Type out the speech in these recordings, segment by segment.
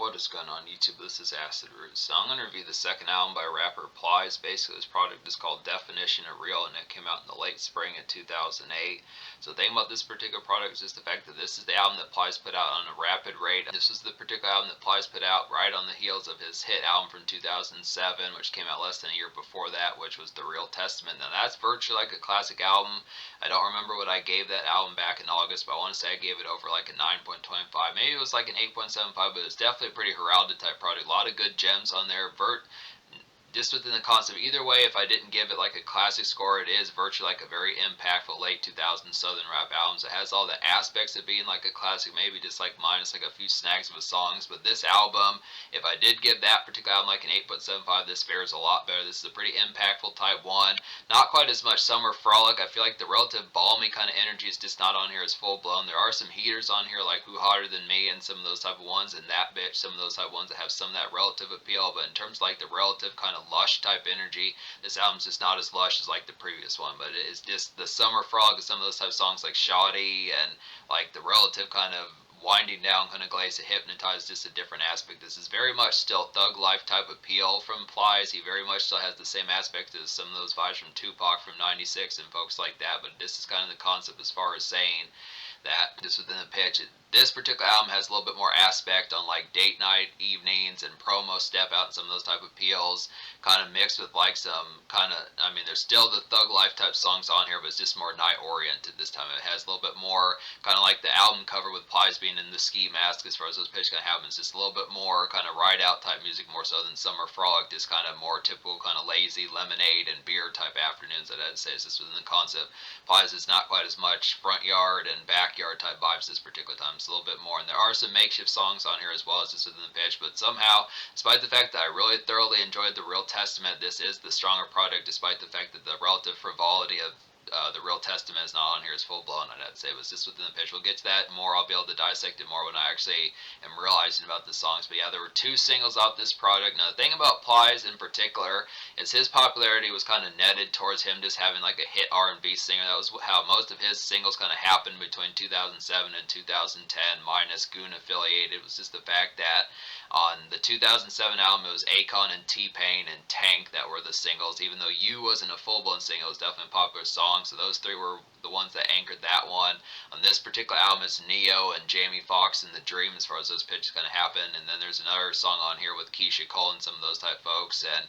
What is going on YouTube? This is Acid Roots. So I'm going to review the second album by rapper Plies. Basically this product is called Definition of Real and it came out in the late spring of 2008. So the thing about this particular product is just the fact that this is the album that Plies put out on a rapid rate. This was the particular album that Plies put out right on the heels of his hit album from 2007, which came out less than a year before that, which was The Real Testament. Now that's virtually like a classic album. I don't remember what I gave that album back in August, but I want to say I gave it over like a 9.25. Maybe it was like an 8.75, but it's definitely a pretty heralded type product. A lot of good gems on there. Just within the concept, either way, if I didn't give it like a classic score, it is virtually like a very impactful late 2000s Southern rap album. It has all the aspects of being like a classic, maybe just like minus like a few snags of the songs. But this album, if I did give that particular album like an 8.75, this fares a lot better. This is a pretty impactful type one. Not quite as much Summer Frolic. I feel like the relative balmy kind of energy is just not on here as full blown. There are some heaters on here like Who Hotter Than Me and some of those type of ones, and That Bitch, some of those type of ones that have some of that relative appeal. But in terms of like the relative kind of lush type energy, this album's just not as lush as like the previous one, but it is just the Summer Frog and some of those type of songs like Shoddy and like the relative kind of winding down kind of glaze to Hypnotize, just a different aspect. This is very much still thug life type appeal from Plies. He very much still has the same aspect as some of those vibes from Tupac from 96 and folks like that, but this is kind of the concept as far as saying that just within the pitch. This particular album has a little bit more aspect on like date night evenings and promo step out and some of those type of appeals, kind of mixed with like some kind of, I mean, there's still the thug life type songs on here, but it's just more night oriented this time. It has a little bit more kind of like the album cover with Plies being in the ski mask as far as those pitches kind of happen. It's just a little bit more kind of ride out type music more so than Summer Frolic, just kind of more typical kind of lazy lemonade and beer type afternoons that I'd say is just within the concept. Plies is not quite as much front yard and backyard type vibes this particular time. It's a little bit more, and there are some makeshift songs on here as well as just within the pitch, but somehow, despite the fact that I really thoroughly enjoyed The Real Testament, this is the stronger product despite the fact that the relative frivolity of The Real Testament is not on here as full blown. I'd say it was just within the pitch. We'll get to that more. I'll be able to dissect it more when I actually am realizing about the songs. But yeah, there were two singles off this product. Now the thing about Plies in particular is his popularity was kind of netted towards him just having like a hit R&B singer. That was how most of his singles kind of happened between 2007 and 2010, minus Goon affiliated. It was just the fact that on the 2007 album, it was Akon and T-Pain and Tank that were the singles. Even though You wasn't a full-blown single, it was definitely a popular song. So those three were the ones that anchored that one. On this particular album, it's Neo and Jamie Foxx and The Dream as far as those pitches kind of happen. And then there's another song on here with Keisha Cole and some of those type folks. And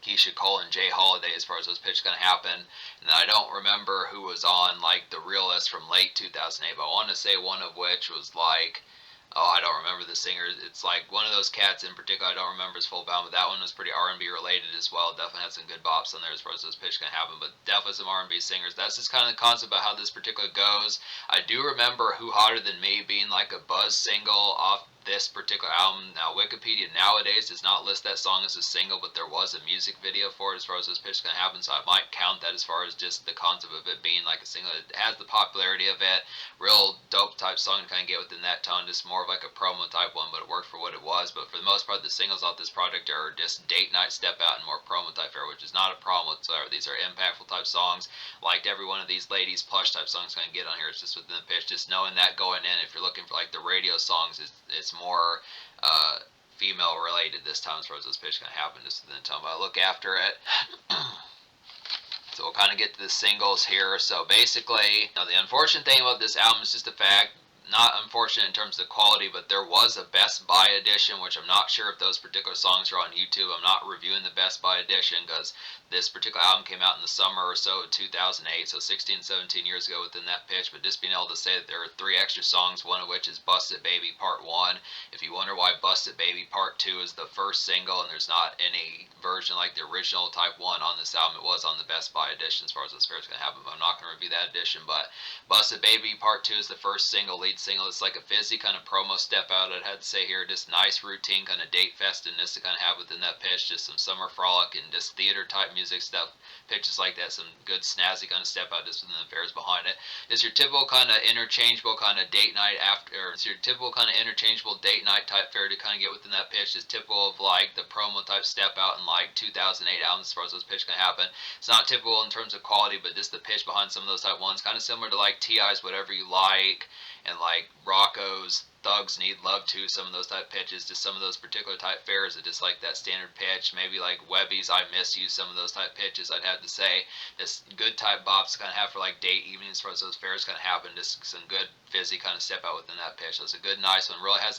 Keisha Cole and Jay Holiday as far as those pitches going to happen. And then I don't remember who was on like The Realist from late 2008, but I want to say one of which was like, oh, I don't remember the singer. It's like one of those cats in particular. I don't remember his full band, but that one was pretty R&B related as well. Definitely had some good bops on there as far as those pitches can happen, but definitely some R&B singers. That's just kind of the concept about how this particular goes. I do remember Who Hotter Than Me being like a buzz single off this particular album. Now Wikipedia nowadays does not list that song as a single, but there was a music video for it as far as those pitches can happen, so I might count that as far as just the concept of it being like a single. It has the popularity of it, real dope type song to kind of get within that tone, just more of like a promo type one, but it worked for what it was. But for the most part, the singles off this project are just date night step out and more promo type fare, which is not a problem whatsoever. These are impactful type songs. Liked every one of these ladies plush type songs kind of get on here. It's just within the pitch, just knowing that going in. If you're looking for like the radio songs, it's more female related this time as far as those pitches can happen. Just within the time I look after it. So we'll kind of get to the singles here. So basically, the unfortunate thing about this album is just the fact, not unfortunate in terms of quality, but there was a Best Buy edition, which I'm not sure if those particular songs are on YouTube. I'm not reviewing the Best Buy edition because this particular album came out in the summer or so of 2008, so 16, 17 years ago within that pitch. But just being able to say that there are 3 extra songs, one of which is Bust It Baby Part 1. If you wonder why Bust It Baby Part 2 is the first single and there's not any version like the original Type 1 on this album, it was on the Best Buy edition as far as this fair is going to happen. But I'm not going to review that edition. But Bust It Baby Part 2 is the first single, lead single. It's like a fizzy kind of promo step out, I'd have to say here. Just nice routine kind of date festiveness to kind of have within that pitch. Just some Summer Frolic and just theater type music stuff, pitches like that. Some good snazzy kind of step out just within the fares behind it. It's your typical kind of interchangeable kind of date night after, or it's your typical kind of interchangeable date night type fare to kind of get within that pitch. It's typical of like the promo type step out in like 2008 albums as far as those pitches can happen. It's not typical in terms of quality, but just the pitch behind some of those type ones, kind of similar to like T.I.'s Whatever You Like and like like Rocco's Thugs Need Love Too, some of those type pitches, just some of those particular type fares that just like that standard pitch. Maybe like Webby's I Miss You, some of those type pitches I'd have to say. Just good type bops to kind of have for like date evenings for those fares kind of happen. Just some good fizzy kind of step out within that pitch. So it's a good, nice one. Really has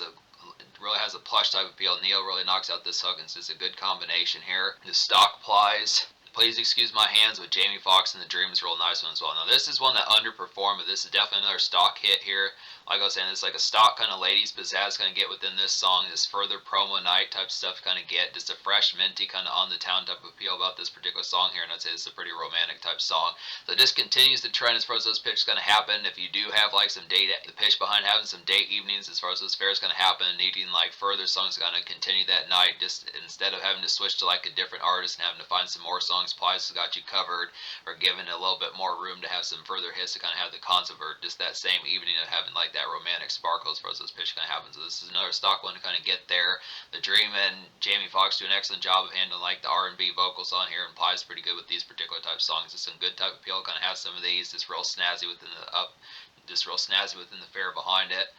a plush type appeal. Neil really knocks out this hook, and it's just a good combination here. The stock Plies. Please Excuse My Hands with Jamie Foxx and the Dream is a real nice one as well. Now this is one that underperformed, but this is definitely another stock hit here. Like I was saying, it's like a stock kind of ladies pizzazz kind of get within this song. This further promo night type stuff to kind of get. Just a fresh, minty kind of on the town type of appeal about this particular song here. And I'd say it's a pretty romantic type song. So it just continues the trend as far as those pitches going to happen. If you do have like some date, the pitch behind having some date evenings as far as those fairs going to happen, needing like further songs going to continue that night. Just instead of having to switch to like a different artist and having to find some more songs, Plies has got you covered, or given a little bit more room to have some further hits to kind of have the concept or just that same evening of having like that romantic sparkle as far as those pitches kind of happen. So this is another stock one to kind of get there. The Dream and Jamie Foxx do an excellent job of handling like the R&B vocals on here, and Plies pretty good with these particular type songs. It's some good type of appeal. Kind of have some of these just real snazzy within the fare behind it.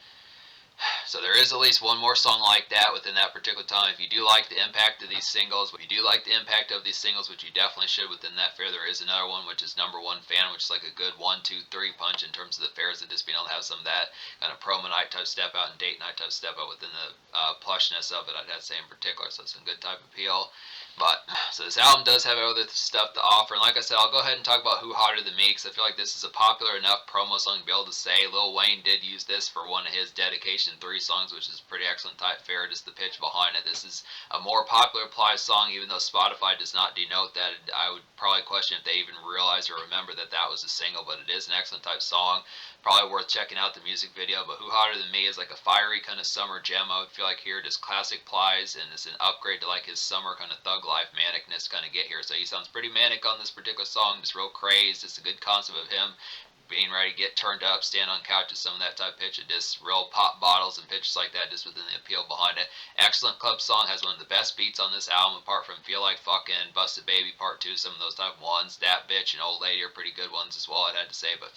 So there is at least one more song like that within that particular time. If you do like the impact of these singles, which you definitely should within that fair, there is another one which is Number One Fan, which is like a good 1, 2, 3 punch in terms of the fairs, that just being able to have some of that kind of promo night type step out and date night type step out within the plushness of it, I'd have to say in particular. So it's some good type of appeal. But so this album does have other stuff to offer, and like I said, I'll go ahead and talk about Who Hotter Than Me, because I feel like this is a popular enough promo song to be able to say. Lil Wayne did use this for one of his Dedication 3 songs, which is a pretty excellent type fare, just the pitch behind it. This is a more popular Plies song, even though Spotify does not denote that. I would probably question if they even realize or remember that that was a single, but it is an excellent type song. Probably worth checking out the music video. But Who Hotter Than Me is like a fiery kind of summer gem, I would feel like here. Just classic Plies, and it's an upgrade to like his summer kind of thug life manicness kind of get here. So he sounds pretty manic on this particular song, just real crazed. It's a good concept of him being ready to get turned up, stand on couches, some of that type of pitch, and just real pop bottles and pitches like that, just within the appeal behind it. Excellent club song, has one of the best beats on this album, apart from Feel Like Fucking, Busted Baby Part 2, some of those type of ones. That Bitch and Old Lady are pretty good ones as well, I'd have to say, but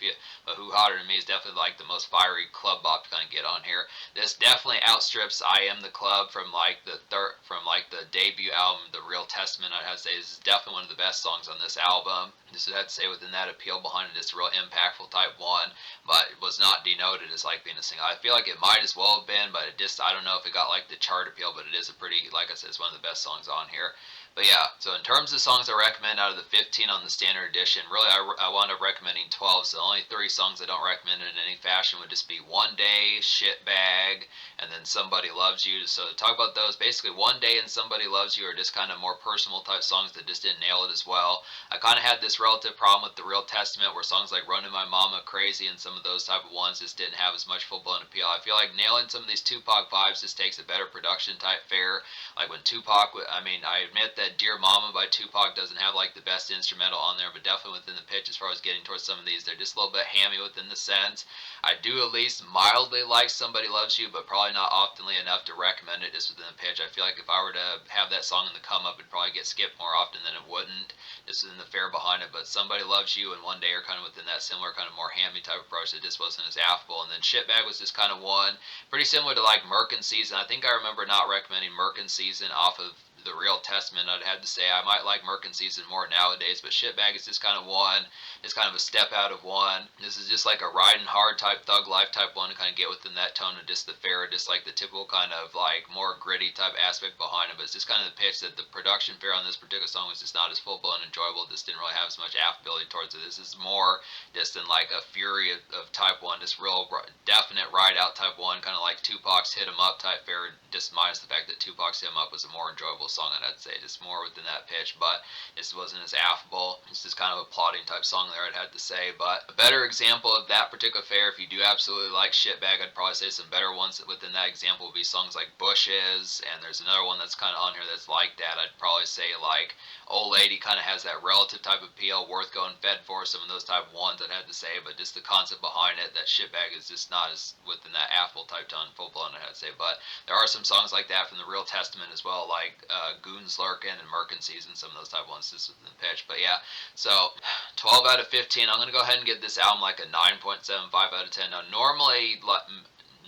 Who Hotter Than Me is definitely like the most fiery club bop to kind of get on here. This definitely outstrips I Am the Club from like the debut album, The Real Testament. I'd have to say this is definitely one of the best songs on this album. This would have to say within that appeal behind it, it's a real impactful type one, but it was not denoted as like being a single. I feel like it might as well have been, but it just, I don't know if it got like the chart appeal, but it is a pretty, like I said, it's one of the best songs on here. But yeah, so in terms of songs I recommend out of the 15 on the standard edition, really I wound up recommending 12, so the only 3 songs I don't recommend in any fashion would just be One Day, Shitbag, and then Somebody Loves You. So to talk about those, basically One Day and Somebody Loves You are just kind of more personal type songs that just didn't nail it as well. I kind of had this relative problem with The Real Testament, where songs like Running My Mama, Crazy, and some of those type of ones just didn't have as much full-blown appeal. I feel like nailing some of these Tupac vibes just takes a better production type fare. Like when Tupac, I admit that Dear Mama by Tupac doesn't have like the best instrumental on there, but definitely within the pitch as far as getting towards some of these, they're just a little bit hammy within the sense. I do at least mildly like Somebody Loves You, but probably not oftenly enough to recommend it just within the pitch. I feel like if I were to have that song in the come up, it'd probably get skipped more often than it wouldn't, just within the fare behind it. But Somebody Loves You and One Day are kind of within that similar kind of more hammy type approach that just wasn't as affable. And then Shitbag was just kind of one pretty similar to like Merkin Season. I think I remember not recommending Merkin Season off of The Real Testament. I'd have to say I might like Merkin Season more nowadays, but Shitbag is just kind of one. It's kind of a step out of one. This is just like a riding hard type thug life type one to kind of get within that tone of just the fare, just like the typical kind of like more gritty type aspect behind it. But it's just kind of the pitch that the production fare on this particular song was just not as full blown enjoyable. Just didn't really have as much affability towards it. This is more just in like a fury of type one, just real definite ride out type one, kind of like Tupac's Hit 'Em Up type fare, just minus the fact that Tupac's Hit 'Em Up was a more enjoyable song, and I'd say just more within that pitch, but it wasn't as affable. It's just kind of a plodding type song there, I'd have to say. But a better example of that particular fare, if you do absolutely like Shitbag, I'd probably say some better ones within that example would be songs like Bushes, and there's another one that's kind of on here that's like that. I'd probably say like Old Lady kind of has that relative type of appeal, Worth Going Fed For, some of those type of ones I'd have to say, but just the concept behind it, that Shitbag is just not as within that affable type tone, full blown, I'd have to say. But there are some songs like that from The Real Testament as well, like Goons Lurkin' and Merkin Season, some of those type of ones just within the pitch. But yeah, so 12 out of 15. I'm going to go ahead and give this album like a 9.75 out of 10. Now, normally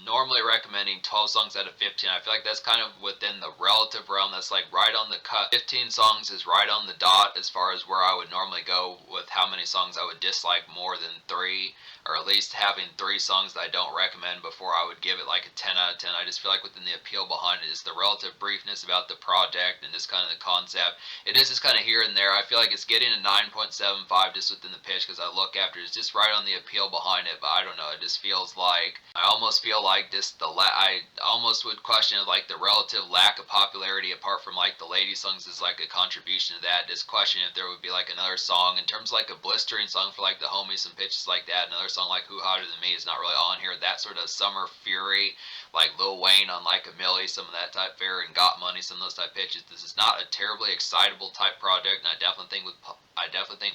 normally recommending 12 songs out of 15. I feel like that's kind of within the relative realm. That's like right on the cut. 15 songs is right on the dot as far as where I would normally go with how many songs I would dislike more than 3, or at least having 3 songs that I don't recommend before I would give it like a 10 out of 10. I just feel like within the appeal behind it is the relative briefness about the project and just kind of the concept. It is just kind of here and there. I feel like it's getting a 9.75 just within the pitch because I look after it's just right on the appeal behind it, but I don't know. It just feels like I almost feel like just I almost would question like the relative lack of popularity apart from like the lady songs is like a contribution to that. Just question if there would be like another song in terms of like a blistering song for like the homies and pitches like that. Another song like Who Hotter Than Me is not really on here. That sort of summer fury, like Lil Wayne on like a Millie, some of that type fare, and Got Money, some of those type pitches. This is not a terribly excitable type project, and I definitely think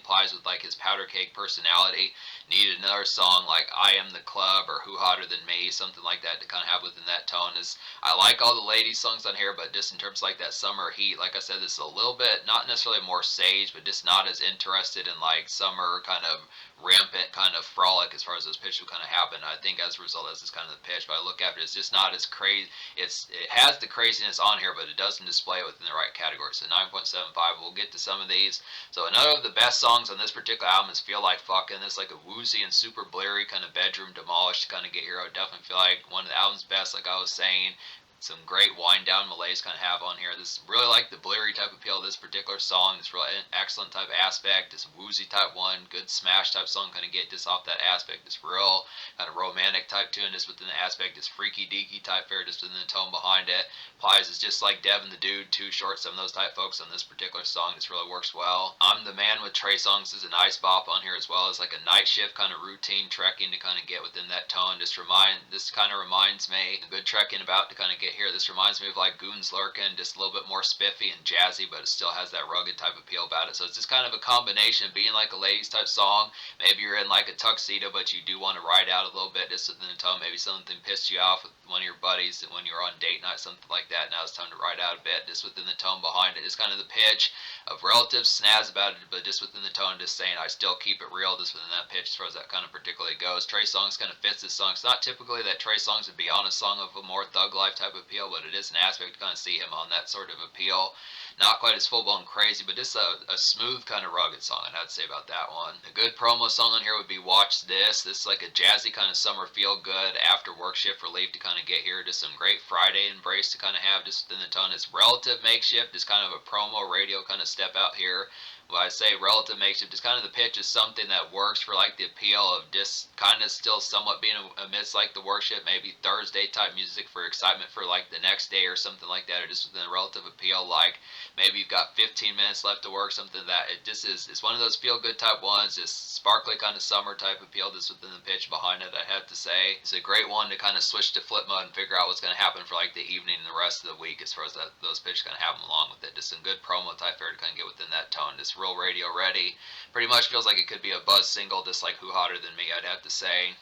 Plies with like his powder cake personality needed another song like I Am the Club or Who Hotter Than Me, something like that to kind of have within that tone. Is I like all the ladies songs on here, but just in terms of like that summer heat, like I said, this is a little bit not necessarily more sage, but just not as interested in like summer kind of rampant kind of frolic as far as those pitches will kind of happen. I think as a result, that's just kind of the pitch. But I look after it, it's just not as crazy. It has the craziness on here, but it doesn't display it within the right category. So 9.75. We'll get to some of these. So another of the best songs on this particular album is Feel Like Fucking. This like a woozy and super bleary kind of bedroom demolished kind of get here. I would definitely feel like one of the album's best, like I was saying. Some great wind down malaise kind of have on here. This really like the bleary type appeal of this particular song. It's really an excellent type of aspect. This woozy type one, good smash type song kind of get this off that aspect. This real kind of romantic type tune just within the aspect. This freaky deaky type fare just within the tone behind it. Plies is just like Devin the Dude, Too Short, some of those type folks on this particular song. This really works well. I'm the Man with Trey Songz is a nice bop on here as well as like a night shift kind of routine trekking to kind of get within that tone. This kind of reminds me a good trekking about to kind of get here. This reminds me of like Goons Lurkin', just a little bit more spiffy and jazzy, but it still has that rugged type appeal about it. So it's just kind of a combination of being like a ladies type song. Maybe you're in like a tuxedo, but you do want to ride out a little bit just within the tone. Maybe something pissed you off with one of your buddies when you were on date night, something like that. Now it's time to ride out a bit just within the tone behind it. It's kind of the pitch of relative snaz about it, but just within the tone, just saying I still keep it real just within that pitch as far as that kind of particularly goes. Trey Songz kind of fits this song. It's not typically that Trey Songz would be on a song of a more thug life type appeal, but it is an aspect to kind of see him on that sort of appeal. Not quite as full-blown crazy, but just a smooth kind of rugged song, I'd have to say about that one. A good promo song on here would be Watch This. This is like a jazzy kind of summer feel-good after work shift relief to kind of get here. Just some great Friday embrace to kind of have just within the tone. It's relative makeshift. It's kind of a promo radio kind of step out here. Well, I say relative makeshift, just kind of the pitch is something that works for like the appeal of just kind of still somewhat being amidst like the worship, maybe Thursday type music for excitement for like the next day or something like that, or just within the relative appeal, like maybe you've got 15 minutes left to work, something that it just is, it's one of those feel good type ones, just sparkly kind of summer type appeal just within the pitch behind it, I have to say. It's a great one to kind of switch to flip mode and figure out what's going to happen for like the evening and the rest of the week as far as those pitches kind of happen along with it. Just some good promo type fare to kind of get within that tone. Just real radio ready. Pretty much feels like it could be a buzz single, just like Who Hotter Than Me, I'd have to say.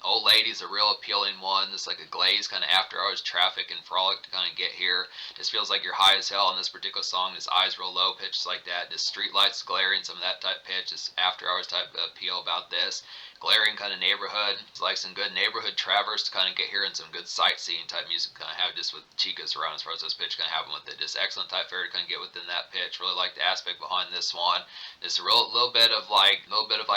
Old Lady's a real appealing one. This like a glaze kind of after hours traffic and frolic to kind of get here. Just feels like you're high as hell on this particular song. His eyes real low pitches like that. Just street lights glaring, some of that type pitch. Just after hours type appeal about this. Glaring kind of neighborhood. It's like some good neighborhood traverse to kind of get here and some good sightseeing type music kind of have just with chicas around as far as this pitch kind of happen with it. Just excellent type fare to kind of get within that pitch. Really like the aspect behind this one. Just a little bit of like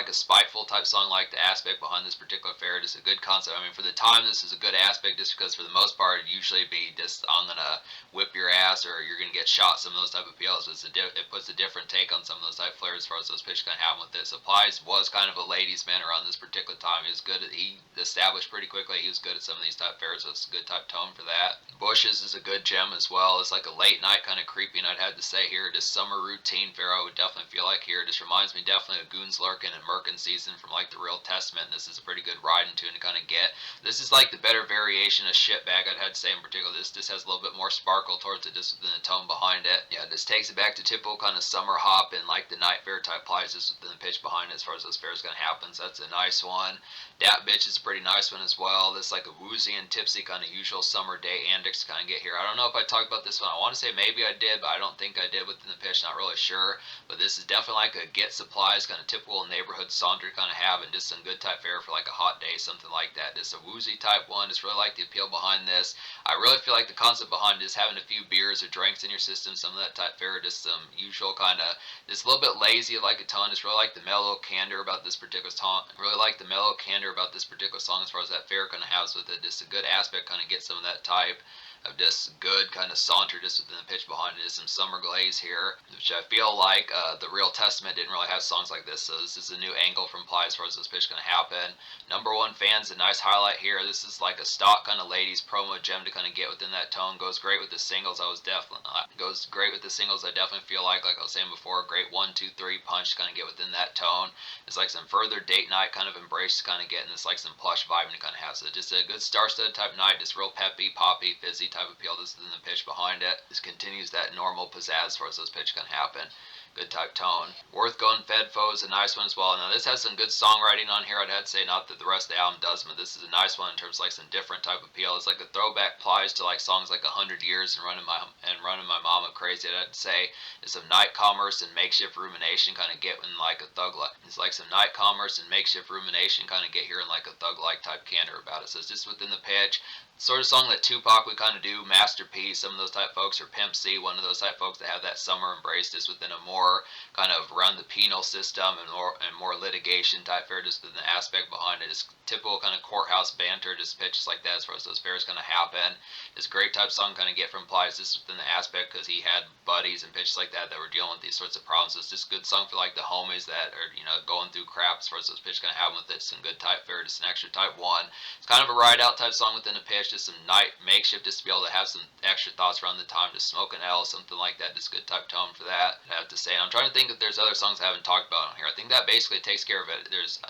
a spiteful type song like the aspect behind this particular fare. Just a good concept. I mean, for the time, this is a good aspect just because for the most part, it'd usually be just I'm gonna whip your ass or you're gonna get shot. Some of those type of appeals. It puts a different take on some of those type flares as far as those pitches kind of happen with this. So Plies was kind of a ladies' man around this particular time. He was good at, he established pretty quickly he was good at some of these type fares, so it's a good type tone for that. Bushes is a good gem as well. It's like a late night kind of creeping, I'd have to say here. Just summer routine fare I would definitely feel like here. Just reminds me definitely of Goons Lurkin' and Merkin season from like the Real Testament, and this is a pretty good riding tune to kind of get. This is like the better variation of Shitbag, I'd have to say in particular. This just has a little bit more sparkle towards it just within the tone behind it. Yeah, this takes it back to typical kind of summer hop and like the night fair type Plies just within the pitch behind it as far as those fares gonna happen. So that's a nice one. Dat Bitch is a pretty nice one as well. This like a woozy and tipsy kind of usual summer day antics kind of get here. I don't know if I talked about this one. I want to say maybe I did, but I don't think I did within the pitch. Not really sure. But this is definitely like a get supplies kind of typical neighborhood saunter kind of have, and just some good type fare for like a hot day, something like that. Just a woozy type one. Just really like the appeal behind this. I really feel like the concept behind it is having a few beers or drinks in your system, some of that type fare, just some usual kind of, just a little bit lazy like a ton. Just really like the mellow candor about this particular song. Really like the mellow candor about this particular song as far as that fare kind of has with it. Just a good aspect, kind of get some of that type of just good kind of saunter just within the pitch behind it. Is some summer glaze here, which I feel like the Real Testament didn't really have songs like this, so this is a new angle from Plies as far as this pitch going to happen. Number one fans, a nice highlight here. This is like a stock kind of ladies promo gem to kind of get within that tone. Goes great with the singles. Goes great with the singles. I definitely feel like I was saying before, great 1, 2, 3 punch to kind of get within that tone. It's like some further date night kind of embrace to kind of get, and it's like some plush vibing to kind of have. So just a good star-studded type night, just real peppy, poppy, fizzy type appeal. This is in the pitch behind it. This continues that normal pizzazz as far as those pitch can happen. Good type tone. Worth Going Fed Foe is a nice one as well. Now this has some good songwriting on here. I'd have to say, not that the rest of the album does, but this is a nice one in terms of like some different type of appeal. It's like a throwback Plies to like songs like 100 Years and Running My Mama Crazy. I'd say it's some night commerce and makeshift rumination kind of get in like a thug like. It's like some night commerce and makeshift rumination kind of get here in like a thug like type candor about it. So it's just within the pitch. Sort of song that Tupac would kind of do, Masterpiece, some of those type folks, or Pimp C, one of those type folks that have that summer embrace just within a more kind of run the penal system and more litigation type fare, just within the aspect behind it. It's typical kind of courthouse banter, just pitches like that as far as those fares kind of happen. It's a great type song kind of get from Plies just within the aspect because he had buddies and pitches like that were dealing with these sorts of problems. So it's just a good song for like the homies that are, you know, going through crap as far as those pitches kind of happen with it. Some good type fare, just an extra type one. It's kind of a ride out type song within a pitch, just some night makeshift, just to be able to have some extra thoughts around the time, just smoke an L, something like that. Just good type tone for that, I have to say. And I'm trying to think if there's other songs I haven't talked about on here. I think that basically takes care of it. There's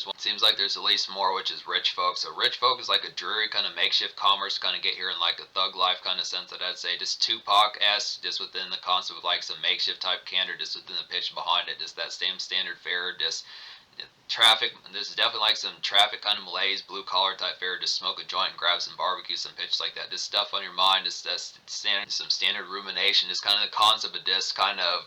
one. Seems like there's at least more, which is Rich Folk. So Rich Folk is like a dreary kind of makeshift commerce kind of get here in like a thug life kind of sense that I'd say. Just Tupac-esque, just within the concept of like some makeshift type candor, just within the pitch behind it. Just that same standard fare, just traffic. This is definitely like some traffic kind of malaise, blue collar type fare. Just smoke a joint and grab some barbecue, some pitch like that. Just stuff on your mind. Just some standard rumination. Just kind of the concept of just kind of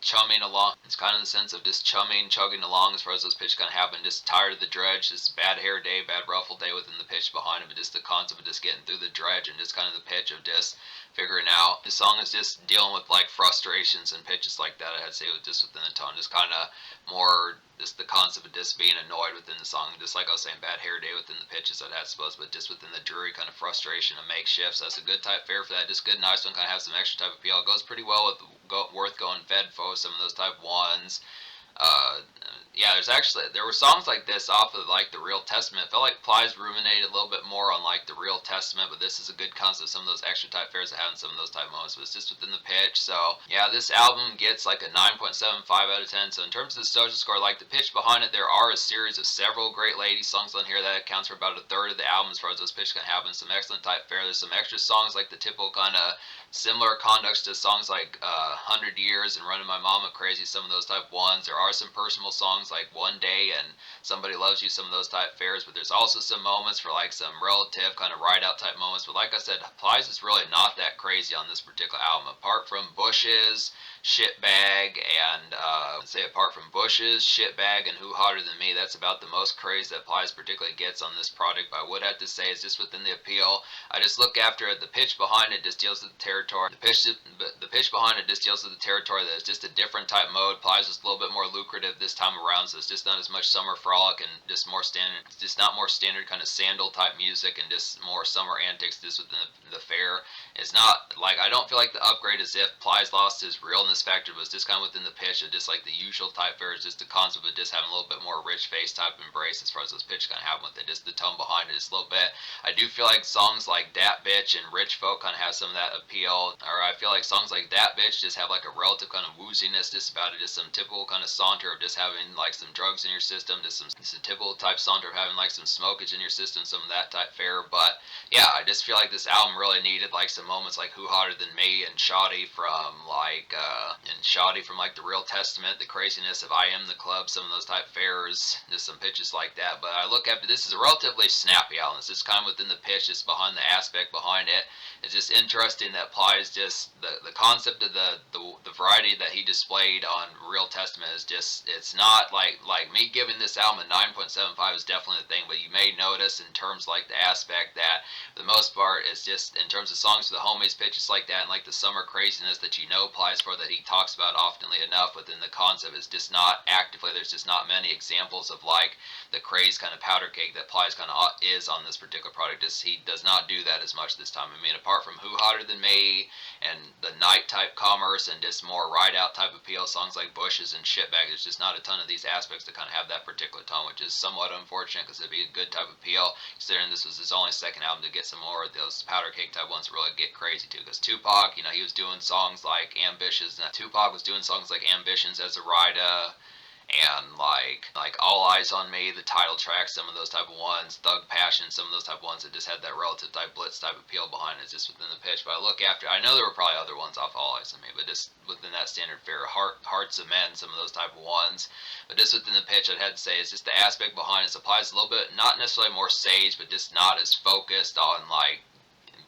chumming along. It's kind of the sense of just chugging along as far as those pitch kind of happen. Just tired of the dredge, just bad hair day, bad ruffle day within the pitch behind it. But just the concept of just getting through the dredge and just kind of the pitch of just figuring out. This song is just dealing with like frustrations and pitches like that. I'd say just within the tone, just kind of more just the concept of just being annoyed within the song. Just like I was saying, bad hair day within the pitches, I'd suppose, but just within the dreary kind of frustration of makeshifts. That's a good type fare for that. Just good, nice one, kind of have some extra type of appeal. It goes pretty well with Worth Going Fed Foe, some of those type ones. Yeah, there were songs like this off of like the Real Testament. I felt like Plies ruminated a little bit more on like the Real Testament, but this is a good concept. Some of those extra type fares that have in some of those type moments, but it's just within the pitch. So yeah, this album gets like a 9.75 out of 10. So in terms of the social score, like the pitch behind it, there are a series of several great lady songs on here that accounts for about a third of the album as far as those pitch can happen. Some excellent type fare. There's some extra songs like the typical kind of similar conducts to songs like 100 Years and Running My Mama Crazy, some of those type ones. There are some personal songs like One Day and Somebody Loves You, some of those type fares, but there's also some moments for like some relative kind of ride out type moments. But like I said, Plies is really not that crazy on this particular album. Apart from Bushes, Shitbag, and Shitbag, and Who Hotter Than Me, that's about the most craze that Plies particularly gets on this project. But I would have to say it's just within the appeal. I just look after it. The pitch behind it just deals with the territory. The pitch behind it just deals with the territory that is just a different type mode. Plies is a little bit more lucrative this time around, so it's just not as much summer frolic and just more standard. It's just not more standard kind of sandal type music and just more summer antics just within the fare. It's not like, I don't feel like the upgrade is if Plies lost his realness factor, but it's just kind of within the pitch of just like the usual type fare. It's just the concept of just having a little bit more rich face type embrace as far as those pitch kind of happen with it. Just the tone behind it is a little bit. I do feel like songs like Dat Bitch and Rich Folk kind of have some of that appeal, or I feel like songs like Dat Bitch just have like a relative kind of wooziness just about it, just some typical kind of saunter of just having like like some drugs in your system, just some typical type songs for having like some smokage in your system, some of that type fare. But yeah, I just feel like this album really needed like some moments like Who Hotter Than Me and Shoddy from like The Real Testament, the craziness of I Am the Club, some of those type fares, just some pitches like that. But I look at this is a relatively snappy album. It's just kind of within the pitch, just behind the aspect behind it. It's just interesting that Plies just the concept of the variety that he displayed on Real Testament is just, it's not like me giving this album a 9.75 is definitely the thing, but you may notice in terms like the aspect that for the most part it's just in terms of songs for the homies, pitches like that, and like the summer craziness that you know Plies for, that he talks about oftenly enough within the concept, is just not actively, there's just not many examples of like the craze kind of powder cake that Plies kind of is on this particular product. He does not do that as much this time. I mean, apart from Who Hotter Than Me and the night type commerce and just more ride out type appeal, songs like Bushes and Shitbag, there's just not a ton of these aspects to kind of have that particular tone, which is somewhat unfortunate because it'd be a good type of appeal considering this was his only second album to get some more of those powder cake type ones to really get crazy too. Because Tupac, he was doing songs like Ambitions, and Tupac was doing songs like Ambitions as a Rida, and like All Eyes on Me, the title track, some of those type of ones, Thug Passion, some of those type of ones that just had that relative type blitz type appeal behind it, just within the pitch. But I know there were probably other ones off All Eyes on Me, but just within that standard fare, Hearts of Men, some of those type of ones. But just within the pitch, I'd have to say it's just the aspect behind it applies a little bit, not necessarily more sage, but just not as focused on like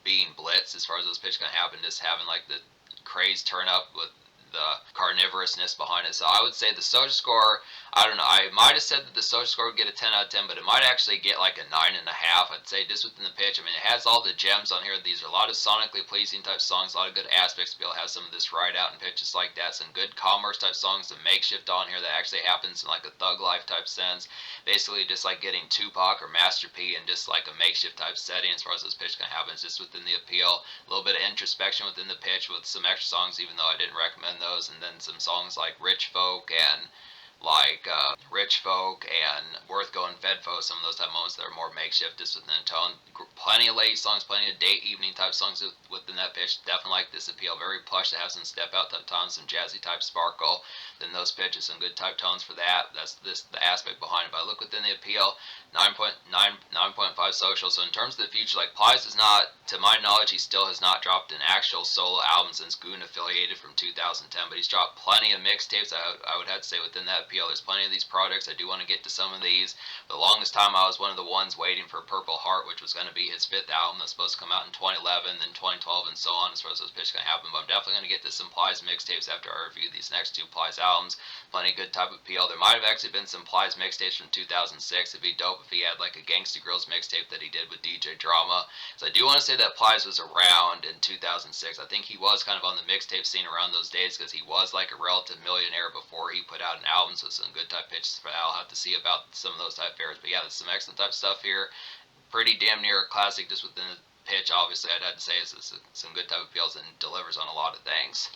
being blitz as far as those pitches can happen, just having like the craze turn up with the carnivorousness behind it. So I would say the social score, I don't know, I might have said that the social score would get a 10 out of 10, but it might actually get like a 9.5. I'd say just within the pitch. I mean, it has all the gems on here. These are a lot of sonically pleasing type songs, a lot of good aspects to be able to have some of this ride out and pitches like that. Some good commerce type songs, some makeshift on here that actually happens in like a thug life type sense. Basically just like getting Tupac or Master P in just like a makeshift type setting as far as this pitch can happen. It's just within the appeal. A little bit of introspection within the pitch with some extra songs, even though I didn't recommend those, and then some songs like Rich Folk and Worth Going Fed Folk, some of those type of moments that are more makeshift, just within the tone. Plenty of lady songs, plenty of date evening type songs within that pitch. Definitely like this appeal. Very plush to have some step out type tones, some jazzy type sparkle. Then those pitches, some good type tones for that. That's the aspect behind it. But I look within the appeal, 9.5 social. So in terms of the future, like Plies is not, to my knowledge, he still has not dropped an actual solo album since Goon affiliated from 2010, but he's dropped plenty of mixtapes. I would have to say within that appeal, there's plenty of these projects. I do want to get to some of these. For the longest time, I was one of the ones waiting for Purple Heart, which was going to be his 5th album that's supposed to come out in 2011, then 2012, and so on, as far as those pitches can happen. But I'm definitely going to get to some Plies mixtapes after I review these next 2 Plies albums. Plenty of good type of appeal. There might have actually been some Plies mixtapes from 2006. It'd be dope if he had like a Gangsta Girls mixtape that he did with DJ Drama. So I do want to say that Plies was around in 2006. I think he was kind of on the mixtape scene around those days because he was like a relative millionaire before he put out an album. So some good type pitches for that. I'll have to see about some of those type fares. But yeah, there's some excellent type stuff here. Pretty damn near a classic just within the pitch. Obviously, I'd have to say it's some good type of appeals and delivers on a lot of things.